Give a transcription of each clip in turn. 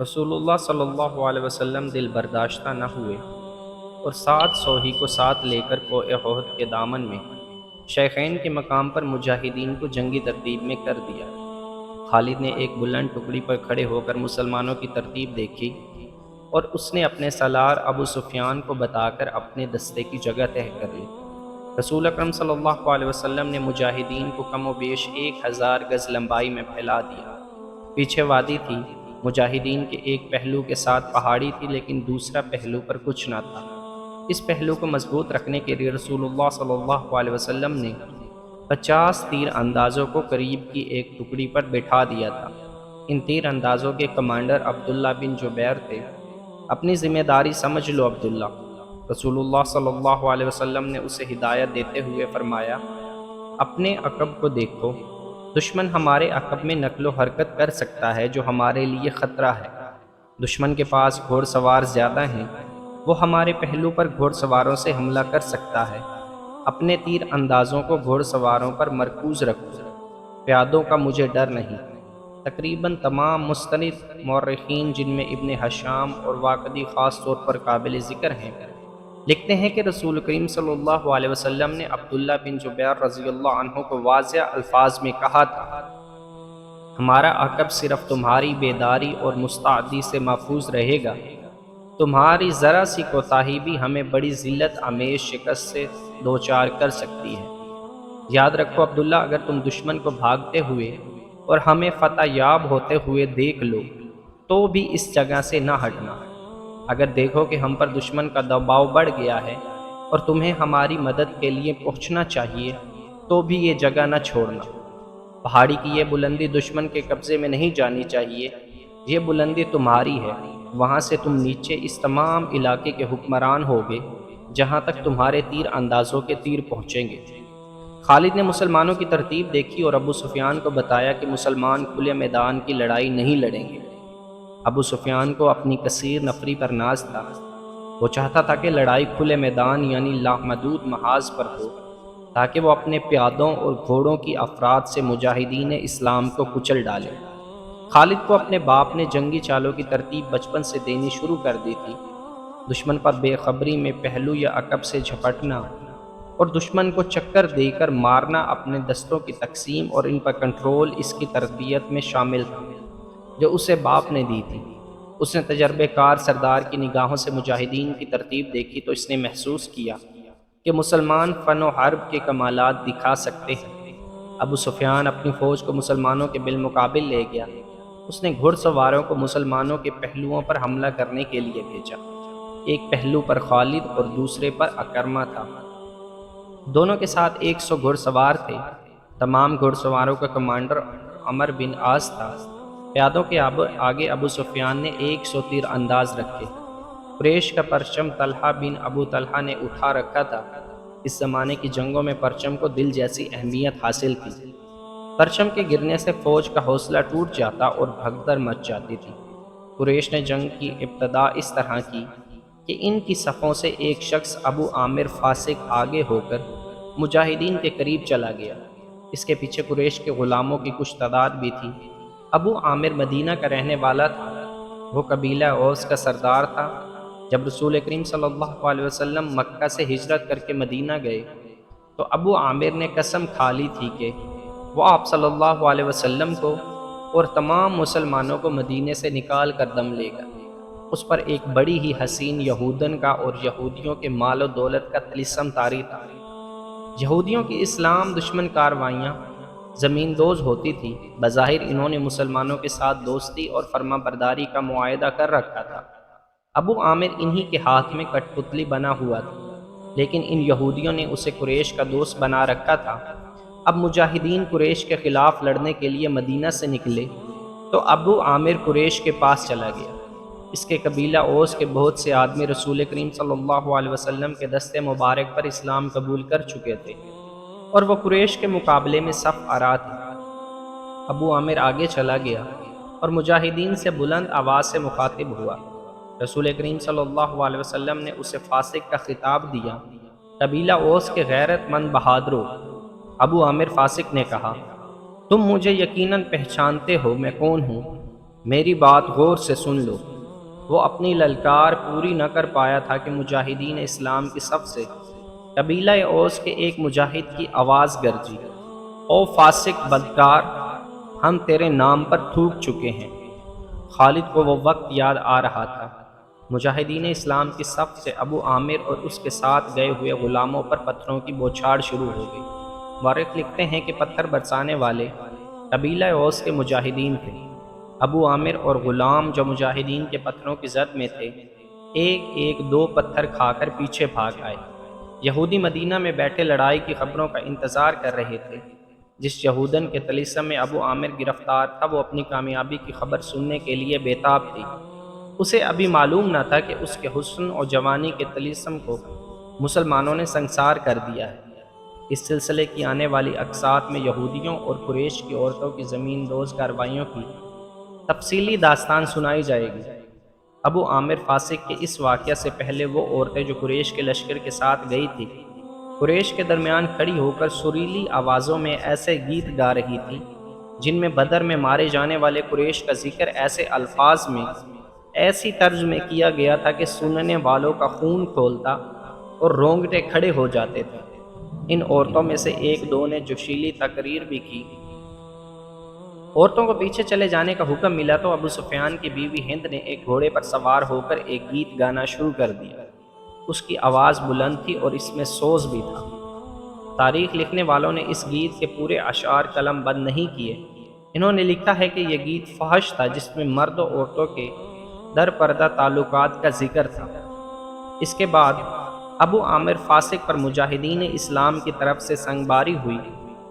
رسول اللہ صلی اللہ علیہ وسلم دل برداشتہ نہ ہوئے اور 700 ہی کو ساتھ لے کر کوہ احد کے دامن میں شیخین کے مقام پر مجاہدین کو جنگی ترتیب میں کر دیا۔ خالد نے ایک بلند ٹکڑی پر کھڑے ہو کر مسلمانوں کی ترتیب دیکھی اور اس نے اپنے سالار ابو سفیان کو بتا کر اپنے دستے کی جگہ طے کر لی۔ رسول اکرم صلی اللہ علیہ وسلم نے مجاہدین کو کم و بیش 1000 گز لمبائی میں پھیلا دیا۔ پیچھے وادی تھی، مجاہدین کے ایک پہلو کے ساتھ پہاڑی تھی لیکن دوسرا پہلو پر کچھ نہ تھا۔ اس پہلو کو مضبوط رکھنے کے لیے رسول اللہ صلی اللہ علیہ وسلم نے 50 تیر اندازوں کو قریب کی ایک ٹکڑی پر بٹھا دیا تھا۔ ان تیر اندازوں کے کمانڈر عبداللہ بن جبیر تھے۔ اپنی ذمہ داری سمجھ لو عبداللہ، رسول اللہ صلی اللہ علیہ وسلم نے اسے ہدایت دیتے ہوئے فرمایا، اپنے عقب کو دیکھو، دشمن ہمارے عقب میں نقل و حرکت کر سکتا ہے جو ہمارے لیے خطرہ ہے۔ دشمن کے پاس گھوڑ سوار زیادہ ہیں، وہ ہمارے پہلو پر گھوڑ سواروں سے حملہ کر سکتا ہے۔ اپنے تیر اندازوں کو گھوڑ سواروں پر مرکوز رکھو، پیادوں کا مجھے ڈر نہیں۔ تقریباً تمام مستند مورخین جن میں ابن ہشام اور واقدی خاص طور پر قابل ذکر ہیں، لکھتے ہیں کہ رسول کریم صلی اللہ علیہ وسلم نے عبداللہ بن جبیر رضی اللہ عنہ کو واضح الفاظ میں کہا تھا، ہمارا عقب صرف تمہاری بیداری اور مستعدی سے محفوظ رہے گا، تمہاری ذرا سی کوتاہی بھی ہمیں بڑی ذلت آمیز شکست سے دوچار کر سکتی ہے۔ یاد رکھو عبداللہ، اگر تم دشمن کو بھاگتے ہوئے اور ہمیں فتح یاب ہوتے ہوئے دیکھ لو تو بھی اس جگہ سے نہ ہٹنا۔ اگر دیکھو کہ ہم پر دشمن کا دباؤ بڑھ گیا ہے اور تمہیں ہماری مدد کے لیے پہنچنا چاہیے تو بھی یہ جگہ نہ چھوڑنا۔ پہاڑی کی یہ بلندی دشمن کے قبضے میں نہیں جانی چاہیے، یہ بلندی تمہاری ہے، وہاں سے تم نیچے اس تمام علاقے کے حکمران ہوگے جہاں تک تمہارے تیر اندازوں کے تیر پہنچیں گے۔ خالد نے مسلمانوں کی ترتیب دیکھی اور ابو سفیان کو بتایا کہ مسلمان کھلے میدان کی لڑائی نہیں لڑیں گے۔ ابو سفیان کو اپنی کثیر نفری پر ناز تھا، وہ چاہتا تھا کہ لڑائی کھلے میدان یعنی لامحدود محاذ پر ہو تاکہ وہ اپنے پیادوں اور گھوڑوں کی افراد سے مجاہدین اسلام کو کچل ڈالے۔ خالد کو اپنے باپ نے جنگی چالوں کی ترتیب بچپن سے دینی شروع کر دی تھی۔ دشمن پر بے خبری میں پہلو یا عقب سے جھپٹنا اور دشمن کو چکر دے کر مارنا اپنے دستوں کی تقسیم اور ان پر کنٹرول اس کی تربیت میں شامل تھا جو اسے باپ نے دی تھی۔ اس نے تجربے کار سردار کی نگاہوں سے مجاہدین کی ترتیب دیکھی تو اس نے محسوس کیا کہ مسلمان فن و حرب کے کمالات دکھا سکتے ہیں۔ ابو سفیان اپنی فوج کو مسلمانوں کے بالمقابل لے گیا۔ اس نے گھڑ سواروں کو مسلمانوں کے پہلوؤں پر حملہ کرنے کے لیے بھیجا۔ ایک پہلو پر خالد اور دوسرے پر اکرمہ تھا۔ دونوں کے ساتھ 100 گھڑ سوار تھے۔ تمام گھڑ سواروں کا کمانڈر عمر بن عاص تھا۔ پیادوں کے آگے ابو سفیان نے 100 تیر انداز رکھے۔ قریش کا پرچم طلحہ بن ابو طلحہ نے اٹھا رکھا تھا۔ اس زمانے کی جنگوں میں پرچم کو دل جیسی اہمیت حاصل تھی۔ پرچم کے گرنے سے فوج کا حوصلہ ٹوٹ جاتا اور بھگدڑ مچ جاتی تھی۔ قریش نے جنگ کی ابتدا اس طرح کی کہ ان کی صفوں سے ایک شخص ابو عامر فاسق آگے ہو کر مجاہدین کے قریب چلا گیا۔ اس کے پیچھے قریش کے غلاموں کی کچھ تعداد بھی تھی۔ ابو عامر مدینہ کا رہنے والا تھا، وہ قبیلہ اوس کا سردار تھا۔ جب رسول کریم صلی اللہ علیہ وسلم مکہ سے ہجرت کر کے مدینہ گئے تو ابو عامر نے قسم کھا لی تھی کہ وہ آپ صلی اللہ علیہ وسلم کو اور تمام مسلمانوں کو مدینے سے نکال کر دم لے گا۔ اس پر ایک بڑی ہی حسین یہودن کا اور یہودیوں کے مال و دولت کا طلسم طاری تھا۔ یہودیوں کی اسلام دشمن کاروائیاں زمین دوز ہوتی تھی۔ بظاہر انہوں نے مسلمانوں کے ساتھ دوستی اور فرما برداری کا معاہدہ کر رکھا تھا۔ ابو عامر انہی کے ہاتھ میں کٹ پتلی بنا ہوا تھا، لیکن ان یہودیوں نے اسے قریش کا دوست بنا رکھا تھا۔ اب مجاہدین قریش کے خلاف لڑنے کے لیے مدینہ سے نکلے تو ابو عامر قریش کے پاس چلا گیا۔ اس کے قبیلہ اوس کے بہت سے آدمی رسول کریم صلی اللہ علیہ وسلم کے دست مبارک پر اسلام قبول کر چکے تھے اور وہ قریش کے مقابلے میں صف آرا تھے۔ ابو عامر آگے چلا گیا اور مجاہدین سے بلند آواز سے مخاطب ہوا۔ رسول کریم صلی اللہ علیہ وسلم نے اسے فاسق کا خطاب دیا۔ قبیلہ اوس کے غیرت مند بہادروں، ابو عامر فاسق نے کہا، تم مجھے یقیناً پہچانتے ہو میں کون ہوں۔ میری بات غور سے سن لو۔ وہ اپنی للکار پوری نہ کر پایا تھا کہ مجاہدین اسلام کی صف سے قبیلہ اوس کے ایک مجاہد کی آواز گرجی، او فاسق بدکار، ہم تیرے نام پر تھوک چکے ہیں۔ خالد کو وہ وقت یاد آ رہا تھا۔ مجاہدین اسلام کی صف سے ابو عامر اور اس کے ساتھ گئے ہوئے غلاموں پر پتھروں کی بوچھاڑ شروع ہو گئی۔ مورخ لکھتے ہیں کہ پتھر برسانے والے قبیلہ اوس کے مجاہدین تھے۔ ابو عامر اور غلام جو مجاہدین کے پتھروں کی زد میں تھے، ایک ایک دو پتھر کھا کر پیچھے بھاگ آئے۔ یہودی مدینہ میں بیٹھے لڑائی کی خبروں کا انتظار کر رہے تھے۔ جس یہودن کے طلسم میں ابو عامر گرفتار تھا، وہ اپنی کامیابی کی خبر سننے کے لیے بےتاب تھی۔ اسے ابھی معلوم نہ تھا کہ اس کے حسن اور جوانی کے طلسم کو مسلمانوں نے سنسار کر دیا ہے۔ اس سلسلے کی آنے والی اقساط میں یہودیوں اور قریش کی عورتوں کی زمین دوز کارروائیوں کی تفصیلی داستان سنائی جائے گی۔ ابو عامر فاسق کے اس واقعہ سے پہلے وہ عورتیں جو قریش کے لشکر کے ساتھ گئی تھی، قریش کے درمیان کھڑی ہو کر سریلی آوازوں میں ایسے گیت گا رہی تھی جن میں بدر میں مارے جانے والے قریش کا ذکر ایسے الفاظ میں، ایسی طرز میں کیا گیا تھا کہ سننے والوں کا خون کھولتا اور رونگٹے کھڑے ہو جاتے تھے۔ ان عورتوں میں سے ایک دو نے جوشیلی تقریر بھی کی۔ عورتوں کو پیچھے چلے جانے کا حکم ملا تو ابو سفیان کی بیوی ہند نے ایک گھوڑے پر سوار ہو کر ایک گیت گانا شروع کر دیا۔ اس کی آواز بلند تھی اور اس میں سوز بھی تھا۔ تاریخ لکھنے والوں نے اس گیت کے پورے اشعار قلم بند نہیں کیے۔ انہوں نے لکھا ہے کہ یہ گیت فحش تھا جس میں مرد و عورتوں کے در پردہ تعلقات کا ذکر تھا۔ اس کے بعد ابو عامر فاسق پر مجاہدین اسلام کی طرف سے سنگباری ہوئی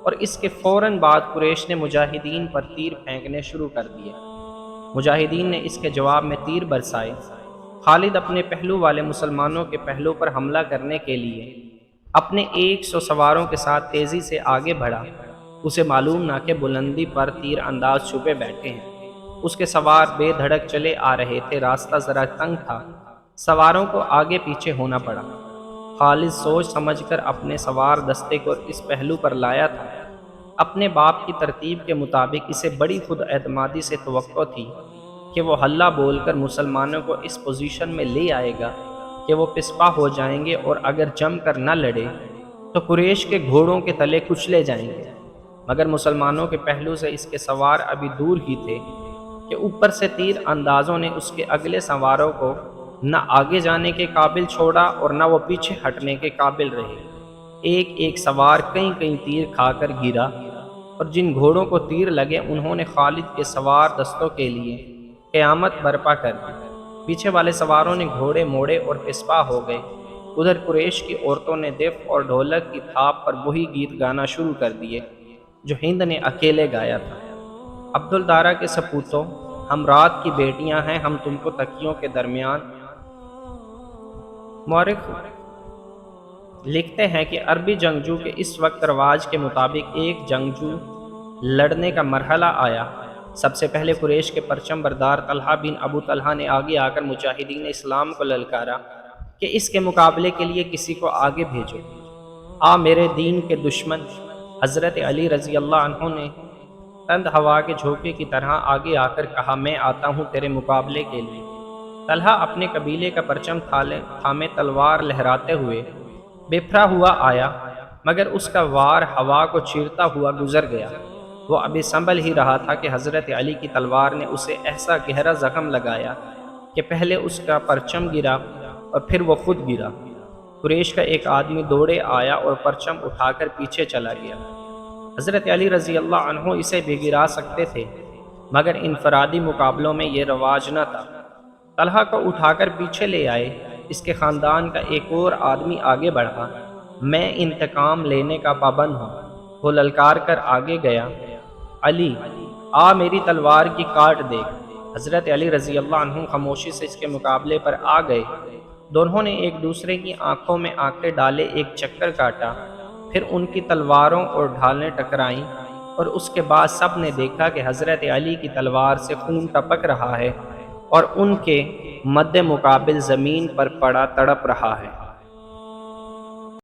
اور اس کے فوراً بعد قریش نے مجاہدین پر تیر پھینکنے شروع کر دیے۔ مجاہدین نے اس کے جواب میں تیر برسائے۔ خالد اپنے پہلو والے مسلمانوں کے پہلو پر حملہ کرنے کے لیے اپنے 100 سواروں کے ساتھ تیزی سے آگے بڑھا۔ اسے معلوم نہ کہ بلندی پر تیر انداز چھپے بیٹھے ہیں۔ اس کے سوار بے دھڑک چلے آ رہے تھے۔ راستہ ذرا تنگ تھا، سواروں کو آگے پیچھے ہونا پڑا۔ خالد سوچ سمجھ کر اپنے سوار دستے کو اس پہلو پر لایا تھا۔ اپنے باپ کی ترتیب کے مطابق اسے بڑی خود اعتمادی سے توقع تھی کہ وہ ہلہ بول کر مسلمانوں کو اس پوزیشن میں لے آئے گا کہ وہ پسپا ہو جائیں گے اور اگر جم کر نہ لڑے تو قریش کے گھوڑوں کے تلے کچلے جائیں گے۔ مگر مسلمانوں کے پہلو سے اس کے سوار ابھی دور ہی تھے کہ اوپر سے تیر اندازوں نے اس کے اگلے سواروں کو نہ آگے جانے کے قابل چھوڑا اور نہ وہ پیچھے ہٹنے کے قابل رہے۔ ایک ایک سوار کئی کئی تیر کھا کر گرا اور جن گھوڑوں کو تیر لگے انہوں نے خالد کے سوار دستوں کے لیے قیامت برپا کر دی۔ پیچھے والے سواروں نے گھوڑے موڑے اور پسپا ہو گئے۔ ادھر قریش کی عورتوں نے دف اور ڈھولک کی تھاپ پر وہی گیت گانا شروع کر دیے جو ہند نے اکیلے گایا تھا۔ عبدالدارہ کے سپوتوں، ہم رات کی بیٹیاں ہیں، ہم تم کو تکیوں کے درمیان۔ مورخ لکھتے ہیں کہ عربی جنگجو کے اس وقت رواج کے مطابق ایک جنگجو لڑنے کا مرحلہ آیا۔ سب سے پہلے قریش کے پرچم بردار طلحہ بن ابو طلحہ نے آگے آ کر مجاہدین اسلام کو للکارا کہ اس کے مقابلے کے لیے کسی کو آگے بھیجو۔ آ میرے دین کے دشمن، حضرت علی رضی اللہ عنہ نے تند ہوا کے جھونکے کی طرح آگے آ کر کہا، میں آتا ہوں تیرے مقابلے کے لیے۔ طلحہ اپنے قبیلے کا پرچم تھامے تلوار لہراتے ہوئے بپھرا ہوا آیا، مگر اس کا وار ہوا کو چیرتا ہوا گزر گیا۔ وہ ابھی سنبھل ہی رہا تھا کہ حضرت علی کی تلوار نے اسے ایسا گہرا زخم لگایا کہ پہلے اس کا پرچم گرا اور پھر وہ خود گرا۔ قریش کا ایک آدمی دوڑے آیا اور پرچم اٹھا کر پیچھے چلا گیا۔ حضرت علی رضی اللہ عنہ اسے بھی گرا سکتے تھے، مگر انفرادی مقابلوں میں یہ رواج نہ تھا۔ طلحہ کو اٹھا کر پیچھے لے آئے۔ اس کے خاندان کا ایک اور آدمی آگے بڑھا، میں انتقام لینے کا پابند ہوں۔ وہ للکار کر آگے گیا، علی آ میری تلوار کی کاٹ دیکھ۔ حضرت علی رضی اللہ عنہ خاموشی سے اس کے مقابلے پر آ گئے۔ دونوں نے ایک دوسرے کی آنکھوں میں آنکھیں ڈالے، ایک چکر کاٹا، پھر ان کی تلواروں اور ڈھالیں ٹکرائیں اور اس کے بعد سب نے دیکھا کہ حضرت علی کی تلوار سے خون ٹپک رہا ہے اور ان کے مد مقابل زمین پر پڑا تڑپ رہا ہے۔